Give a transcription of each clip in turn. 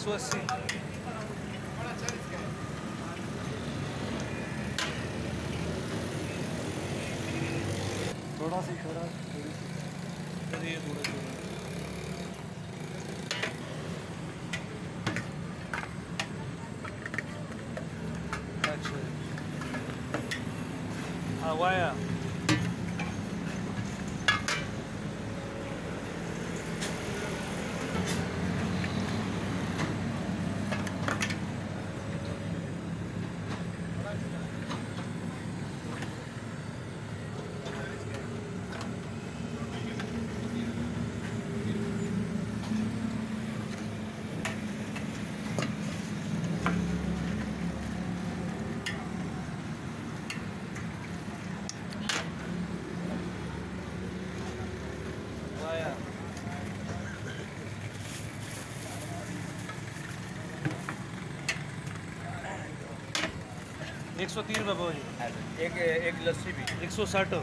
180। थोड़ा सी थोड़ा थोड़ी सी चलिए थोड़ा थोड़ा। अच्छा हाँ वाया वाया 130 रुपये भाजी। एक एक लस्सी भी 160।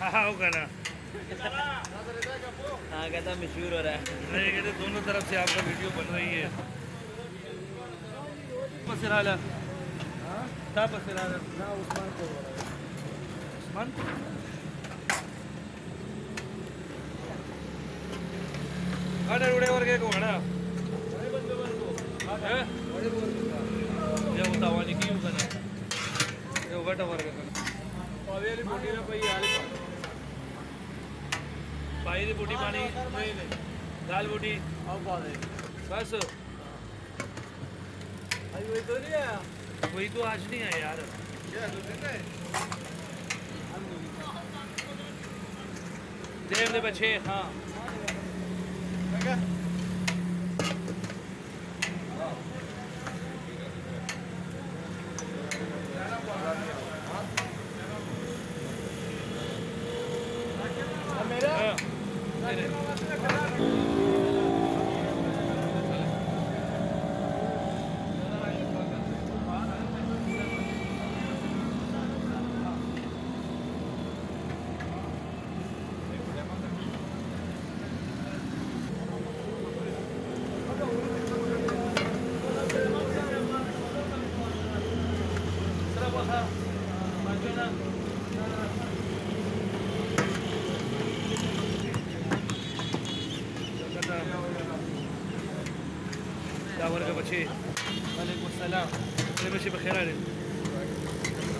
हाँ होगा हाँ कहता मशहूर हो रहा है। नहीं कहते दोनों तरफ से आपका वीडियो बन रही है। पसराला था पसराला ना उस्मान को उस्मान आडर उड़े वर्गे को घड़ा है ये उतावानी की होगा ना ये उगटा वर्ग का पावेली बोटी ना पई आली पाई दी बोटी पानी नहीं नहीं दाल बोटी अब पावे बस अभी वही तो नहीं आया। वही तो आज नहीं आया यार। देव दे बच्चे हाँ मेरा दावर का बच्चे वालेकुम सलाम मेरे बच्चे बखैर आ रहे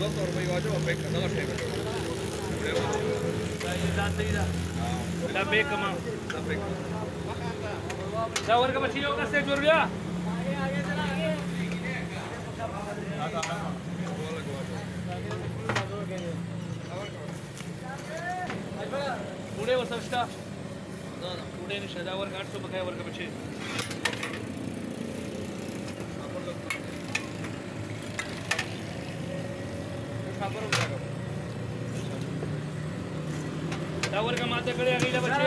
200 रुपये वाजो पैक कर दो शेक ला बेक कमा दावर का बच्चे होगा से जोड़ गया पुणे वसष्टा पुणे ने शदावर 800 बकाया वर्ग बच्चे दावर का माता करे अगले बच्चे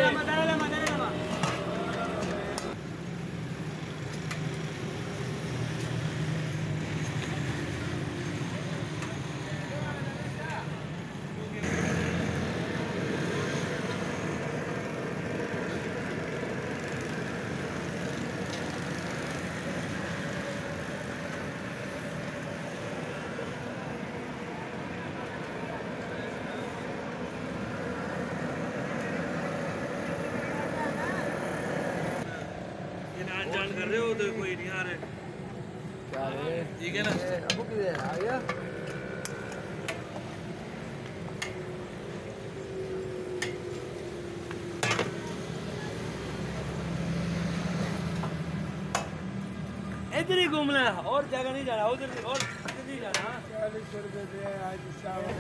जान कर रहे हो तो कोई नहीं आ रहे क्या रे ठीक है ना अबू किधर आ गया इधर ही घूमना है और जगह नहीं जाना, उधर और इधर नहीं जाना। 40 रुपये दे आज चावल।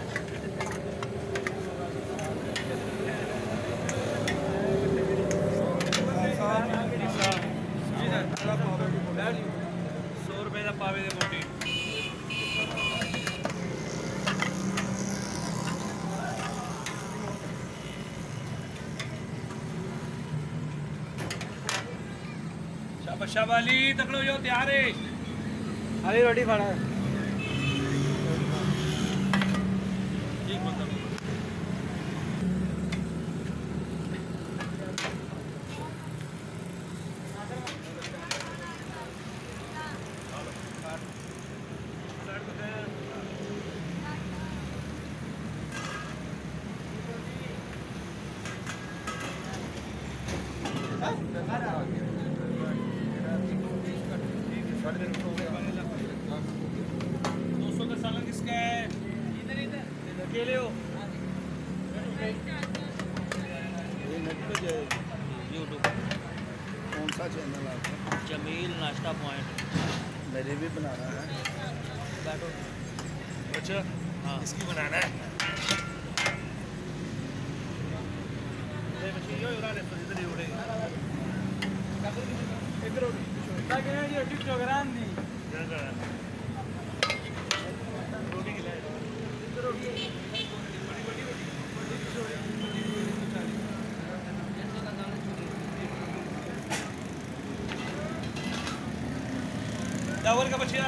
₹100 का पावे दे बोटी। शाबाश शाबाली तकड़ो जो तैयार है। अली रोटी खाना है। ठीक मतलब अकेले हो यूट्यूब कौन सा चैनल आपका? जमील नाश्ता पॉइंट। मेरे भी बनाना है। बैठो। अच्छा हाँ इसकी बनाना है। इधर टिकटॉक रांधी रोटी खिलाए चावल का बचिया